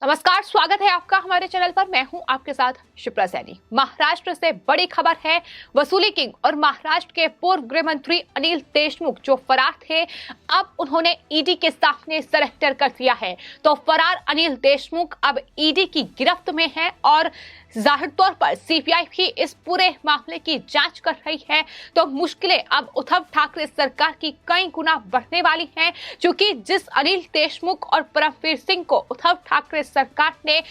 नमस्कार, स्वागत है आपका हमारे चैनल पर। मैं हूं आपके साथ शिप्रा सैनी। महाराष्ट्र से बड़ी खबर है। वसूली किंग और महाराष्ट्र के पूर्व गृह मंत्री अनिल देशमुख जो फरार थे, अब उन्होंने ईडी के सामने सरेंडर कर दिया है। तो फरार अनिल देशमुख अब ईडी की गिरफ्त में है और जाहिर तौर पर सीबीआई भी इस पूरे मामले की जांच कर रही है। तो मुश्किलें अब उद्धव ठाकरे सरकार की कई गुना बढ़ने वाली हैं, क्योंकि जिस अनिल देशमुख और परमवीर सिंह को उद्धव ठाकरे सरकार ने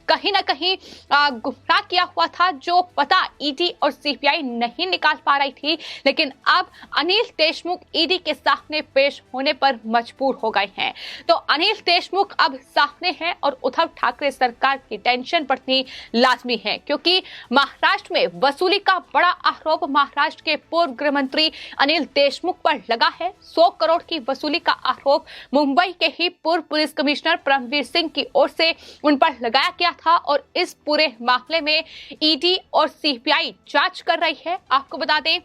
कहीं ना कहीं गुमराह किया हुआ था, जो पता ईडी और सीबीआई नहीं निकाल पा रही थी, लेकिन अब अनिल देशमुख ईडी के सामने पेश होने पर मजबूर हो गए हैं। तो अनिल देशमुख अब सामने हैं और उद्धव ठाकरे सरकार की टेंशन बढ़नी लाजमी है, क्योंकि महाराष्ट्र में वसूली का बड़ा आरोप महाराष्ट्र के पूर्व गृह मंत्री अनिल देशमुख पर लगा है। 100 करोड़ की वसूली का आरोप मुंबई के ही पूर्व पुलिस कमिश्नर परमवीर सिंह की ओर से उन पर लगाया गया था और इस पूरे मामले में ईडी और सीबीआई जांच कर रही है। आपको बता दें,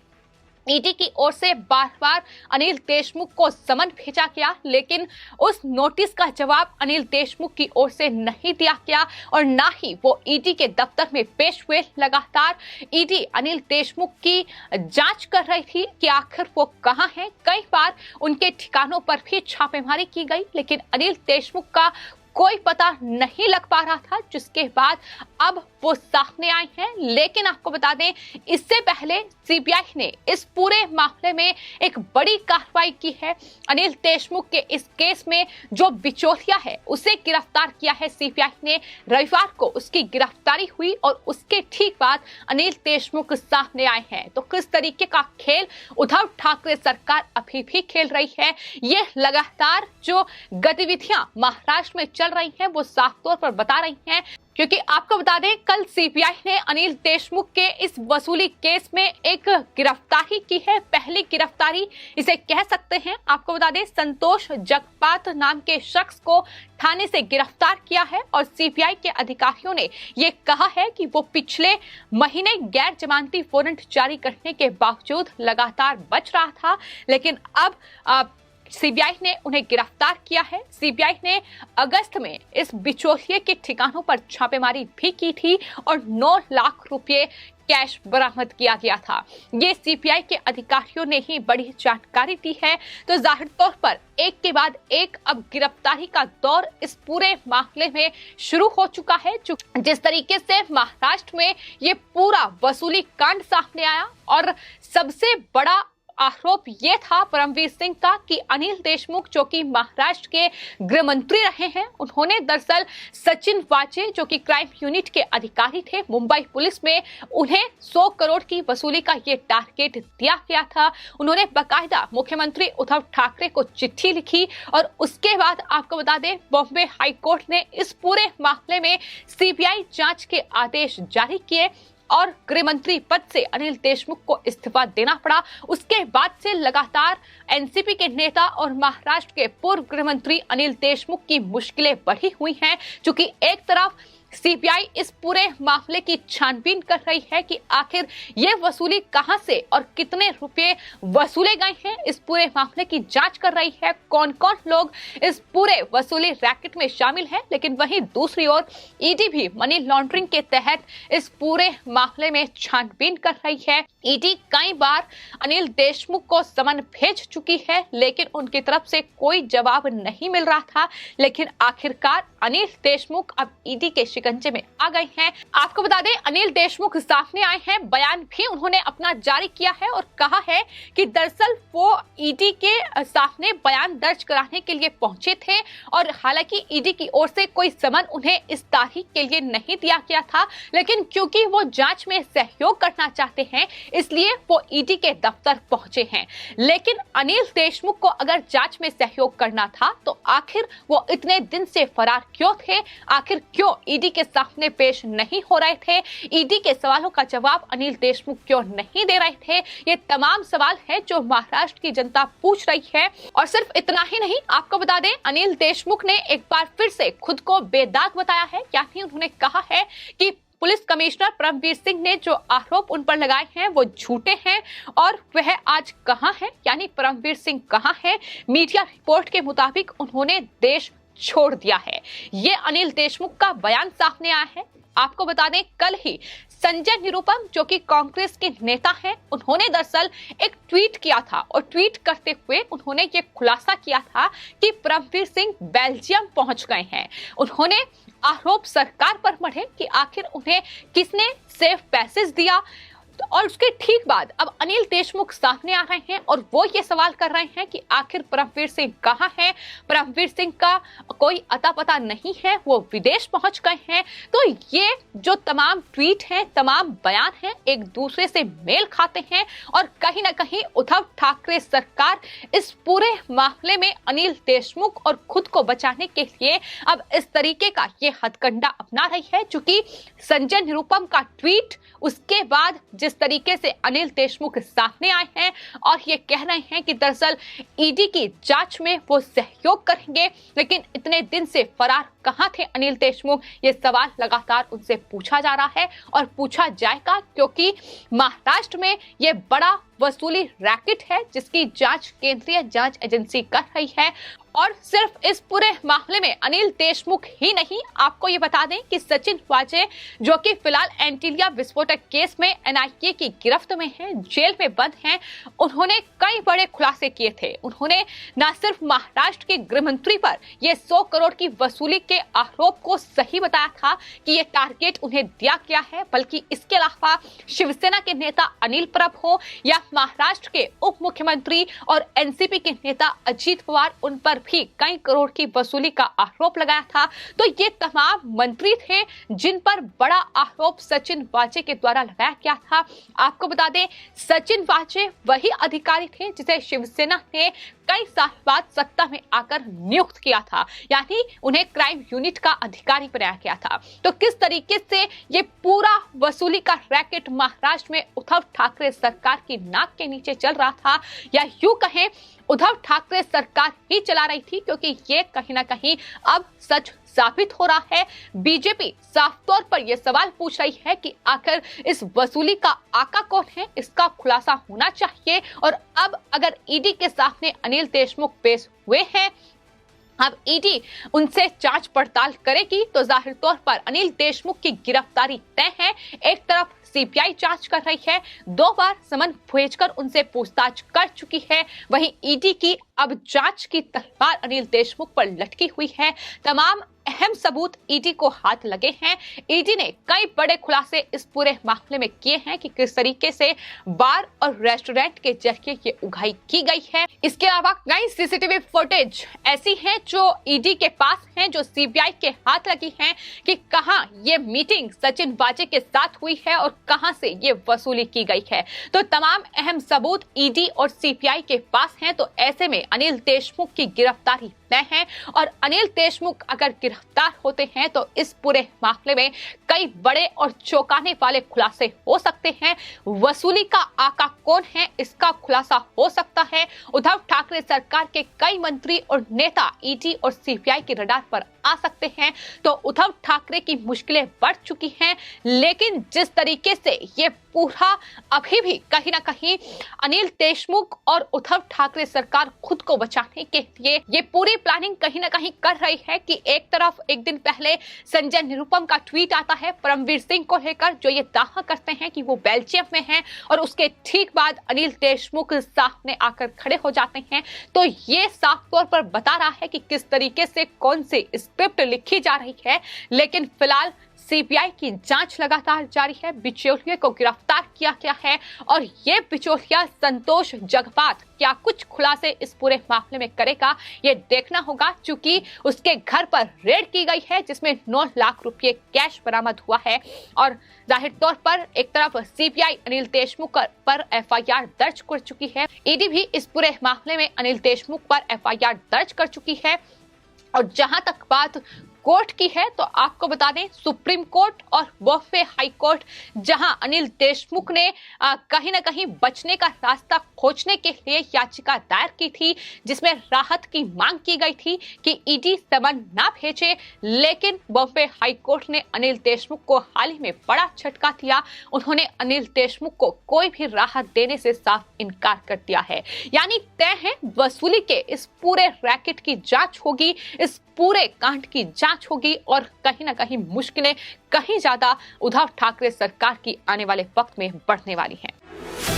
ईडी की ओर से बार बार अनिल देशमुख को समन भेजा गया, लेकिन उस नोटिस का जवाब अनिल देशमुख की ओर से नहीं दिया गया और ना ही वो ईडी के दफ्तर में पेश हुए। लगातार ईडी अनिल देशमुख की जांच कर रही थी कि आखिर वो कहां हैं। कई बार उनके ठिकानों पर भी छापेमारी की गई, लेकिन अनिल देशमुख का कोई पता नहीं लग पा रहा था, जिसके बाद अब वो सामने आए हैं। लेकिन आपको बता दें, इससे पहले सीबीआई ने इस पूरे मामले में एक बड़ी कार्रवाई की है। अनिल देशमुख के इस केस में जो बिचौलिया है उसे गिरफ्तार किया है सीबीआई ने। रविवार को उसकी गिरफ्तारी हुई और उसके ठीक बाद अनिल देशमुख सामने आए हैं। तो किस तरीके का खेल उद्धव ठाकरे सरकार अभी भी खेल रही है, ये लगातार जो गतिविधियां महाराष्ट्र में चल रही हैं वो साफ तौर पर बता रही हैं। क्योंकि आपको बता दें, कल सीबीआई ने अनिल देशमुख के इस वसूली केस में एक गिरफ्तारी की है, पहली गिरफ्तारी इसे कह सकते हैं। आपको बता दें, संतोष जगपात नाम के शख्स को थाने से गिरफ्तार किया है और सीबीआई के अधिकारियों ने ये कहा है कि वो पिछले महीने गैर जमानती वारंट जारी करने के बावजूद लगातार बच रहा था, लेकिन अब सीबीआई ने उन्हें गिरफ्तार किया है। सीबीआई ने अगस्त में इस बिचौलिए के ठिकानों पर छापेमारी भी की थी और 9 लाख रुपए कैश बरामद किया गया था। ये सीबीआई के अधिकारियों ने ही बड़ी जानकारी दी है। तो जाहिर तौर पर एक के बाद एक अब गिरफ्तारी का दौर इस पूरे मामले में शुरू हो चुका है। जिस तरीके से महाराष्ट्र में ये पूरा वसूली कांड सामने आया और सबसे बड़ा आरोप ये था परमवीर सिंह का कि अनिल देशमुख जो कि महाराष्ट्र के गृह मंत्री रहे हैं, उन्होंने दरअसल सचिन वाजे जो कि क्राइम यूनिट के अधिकारी थे मुंबई पुलिस में, उन्हें 100 करोड़ की वसूली का ये टारगेट दिया गया था। उन्होंने बाकायदा मुख्यमंत्री उद्धव ठाकरे को चिट्ठी लिखी और उसके बाद आपको बता दें, बॉम्बे हाईकोर्ट ने इस पूरे मामले में सीबीआई जांच के आदेश जारी किए और गृह मंत्री पद से अनिल देशमुख को इस्तीफा देना पड़ा। उसके बाद से लगातार एनसीपी के नेता और महाराष्ट्र के पूर्व गृह मंत्री अनिल देशमुख की मुश्किलें बढ़ी हुई हैं, क्योंकि एक तरफ सीबीआई इस पूरे मामले की छानबीन कर रही है कि आखिर ये वसूली कहां से और कितने रुपए वसूले गए हैं। इस पूरे मामले की जांच कर रही है, कौन कौन लोग इस पूरे वसूली रैकेट में शामिल हैं। लेकिन वहीं दूसरी ओर ईडी भी मनी लॉन्ड्रिंग के तहत इस पूरे मामले में छानबीन कर रही है। ईडी कई बार अनिल देशमुख को समन भेज चुकी है, लेकिन उनकी तरफ से कोई जवाब नहीं मिल रहा था। लेकिन आखिरकार अनिल देशमुख अब ईडी के शिकंजे में आ गए हैं। आपको बता दें, अनिल देशमुख सामने आए हैं, बयान भी उन्होंने अपना जारी किया है और कहा है कि दरअसल वो ईडी के सामने बयान दर्ज कराने के लिए पहुंचे थे और हालांकि ईडी की ओर से कोई समन उन्हें इस तारीख के लिए नहीं दिया गया था, लेकिन क्योंकि वो जांच में सहयोग करना चाहते हैं इसलिए वो ईडी के दफ्तर पहुंचे हैं। लेकिन अनिल देशमुख को अगर जांच में सहयोग करना था तो आखिर वो इतने दिन से फरार क्यों थे, आखिर क्यों ईडी के सामने पेश नहीं हो रहे थे, ईडी के सवालों का जवाब अनिल देशमुख क्यों नहीं दे रहे थे। ये तमाम सवाल है जो महाराष्ट्र की जनता पूछ रही है। और सिर्फ इतना ही नहीं, आपको बता दें, अनिल देशमुख ने एक बार फिर से खुद को बेदाग बताया है, यानी उन्होंने कहा है कि पुलिस कमिश्नर परमवीर सिंह ने जो आरोप उन पर लगाए हैं वो झूठे हैं और वह आज कहां है, यानी परमवीर सिंह कहां है। मीडिया रिपोर्ट के मुताबिक उन्होंने देश छोड़ दिया है। ये अनिल देशमुख का बयान सामने आया है। आपको बता दें, कल ही संजय निरुपम जो कि कांग्रेस के नेता हैं, उन्होंने दरअसल एक ट्वीट किया था और ट्वीट करते हुए उन्होंने ये खुलासा किया था कि परमवीर सिंह बेल्जियम पहुंच गए हैं। उन्होंने आरोप सरकार पर मढ़े कि आखिर उन्हें किसने सेफ पैसेज दिया, और उसके ठीक बाद अब अनिल देशमुख सामने आ रहे हैं और वो ये सवाल कर रहे हैं कि आखिर परमवीर सिंह कहाँ हैं। परमवीर सिंह का कोई अता पता नहीं है, वो विदेश पहुंच गए हैं। तो ये जो तमाम ट्वीट हैं, तमाम बयान हैं, एक दूसरे से मेल खाते हैं और कहीं ना कहीं उद्धव ठाकरे सरकार इस पूरे मामले में अनिल देशमुख और खुद को बचाने के लिए अब इस तरीके का ये हथकंडा अपना रही है। चूंकि संजय निरुपम का ट्वीट, उसके बाद जिस तरीके से अनिल देशमुख सामने आए हैं और ये कह रहे हैं कि दरअसल ईडी की जांच में वो सहयोग करेंगे, लेकिन इतने दिन से फरार कहां थे अनिल देशमुख, ये सवाल लगातार उनसे पूछा जा रहा है और पूछा जाएगा, क्योंकि महाराष्ट्र में ये बड़ा वसूली रैकेट है जिसकी जांच केंद्रीय जांच एजेंसी कर रही है। और सिर्फ इस पूरे मामले में अनिल देशमुख ही नहीं, आपको ये बता दें कि सचिन वाजे जो कि फिलहाल एंटीलिया विस्फोटक केस में एनआईए की गिरफ्त में हैं, जेल में बंद हैं, उन्होंने कई बड़े खुलासे किए थे। उन्होंने न सिर्फ महाराष्ट्र के गृह मंत्री पर यह 100 करोड़ की वसूली के आरोप को सही बताया था कि ये टारगेट उन्हें दिया गया है, बल्कि इसके अलावा शिवसेना के नेता अनिल परब हो या महाराष्ट्र के उप मुख्यमंत्री और एनसीपी के नेता अजीत पवार, उन पर भी कई करोड़ की वसूली का आरोप लगाया था। तो ये तमाम मंत्री थे जिन पर बड़ा आरोप सचिन वाजे के द्वारा लगाया गया था। आपको बता दें, सचिन वाजे वही अधिकारी थे जिसे शिवसेना ने कई साल बाद सत्ता में आकर नियुक्त किया था, यानी उन्हें क्राइम यूनिट का अधिकारी बनाया गया था। तो किस तरीके से ये पूरा वसूली का रैकेट महाराष्ट्र में उद्धव ठाकरे सरकार की नाक के नीचे चल रहा था, या यूं कहें उद्धव ठाकरे सरकार ही चला रही थी, क्योंकि ये कहीं ना कहीं अब सच साबित हो रहा है। बीजेपी साफ तौर पर यह सवाल पूछ रही है कि आखिर इस वसूली का आका कौन है, इसका खुलासा होना चाहिए। और अब अगर ईडी के सामने अनिल देशमुख पेश हुए हैं, अब ईडी उनसे जांच पड़ताल करेगी, तो जाहिर तौर पर अनिल देशमुख की गिरफ्तारी तय है। एक तरफ सीबीआई जांच कर रही है, 2 बार समन भेजकर उनसे पूछताछ कर चुकी है, वहीं ईडी की अब जांच की तलवार अनिल देशमुख पर लटकी हुई है। तमाम अहम सबूत ईडी को हाथ लगे हैं। ईडी ने कई बड़े खुलासे इस पूरे मामले में किए हैं कि किस तरीके से बार और रेस्टोरेंट के जरिए ये उगाही की गई है। इसके अलावा कई सीसीटीवी फुटेज ऐसी हैं जो ईडी के पास हैं, जो सीबीआई के हाथ लगी हैं कि कहां ये मीटिंग सचिन वाजे के साथ हुई है और कहां से ये वसूली की गई है। तो तमाम अहम सबूत ईडी और सीबीआई के पास हैं। तो ऐसे में अनिल देशमुख की गिरफ्तारी तय है, और अनिल देशमुख अगर गिरफ्तार होते हैं तो इस पूरे मामले में कई बड़े और चौंकाने वाले खुलासे हो सकते हैं। वसूली का आका कौन है, इसका खुलासा हो सकता है। उद्धव ठाकरे सरकार के कई मंत्री और नेता ईडी और सीबीआई के रडार पर आ सकते हैं। तो उद्धव ठाकरे की मुश्किलें बढ़ चुकी हैं, लेकिन जिस तरीके से ये पूरा अभी भी कहीं ना कहीं अनिल देशमुख और उद्धव ठाकरे सरकार खुद को बचाने के लिए ये पूरी प्लानिंग कहीं ना कहीं कर रही है कि एक तरफ एक दिन पहले संजय निरुपम का ट्वीट आता है परमवीर सिंह को लेकर, जो ये दावा करते हैं कि वो बेल्जियम में हैं, और उसके ठीक बाद अनिल देशमुख सामने आकर खड़े हो जाते हैं। तो ये साफ तौर पर बता रहा है कि किस तरीके से कौन सी स्क्रिप्ट लिखी जा रही है। लेकिन फिलहाल सीबीआई की जांच लगातार जारी है। बिचौलिए को गिरफ्तार किया गया है और ये बिचौलिया संतोष जगपात क्या कुछ खुलासे इस पूरे मामले में करेगा, ये देखना होगा। चूंकि उसके घर पर रेड की गई है जिसमें 9 लाख रुपए कैश बरामद हुआ है, और जाहिर तौर पर एक तरफ सीबीआई अनिल देशमुख पर एफआईआर दर्ज कर चुकी है, ईडी भी इस पूरे मामले में अनिल देशमुख पर एफआईआर दर्ज कर चुकी है। और जहां तक बात कोर्ट की है तो आपको बता दें सुप्रीम कोर्ट और बॉम्बे हाई कोर्ट, जहां अनिल देशमुख ने कहीं ना कहीं बचने का रास्ता खोजने के लिए याचिका दायर की थी, जिसमें राहत की मांग की गई थी कि ईडी समन ना भेजे। लेकिन बॉम्बे हाई कोर्ट ने अनिल देशमुख को हाल ही में बड़ा झटका दिया। उन्होंने अनिल देशमुख को कोई भी राहत देने से साफ इनकार कर दिया है। यानी तय है वसूली के इस पूरे रैकेट की जांच होगी, इस पूरे कांड की जांच होगी और कहीं ना कहीं मुश्किलें कहीं ज्यादा उद्धव ठाकरे सरकार की आने वाले वक्त में बढ़ने वाली हैं।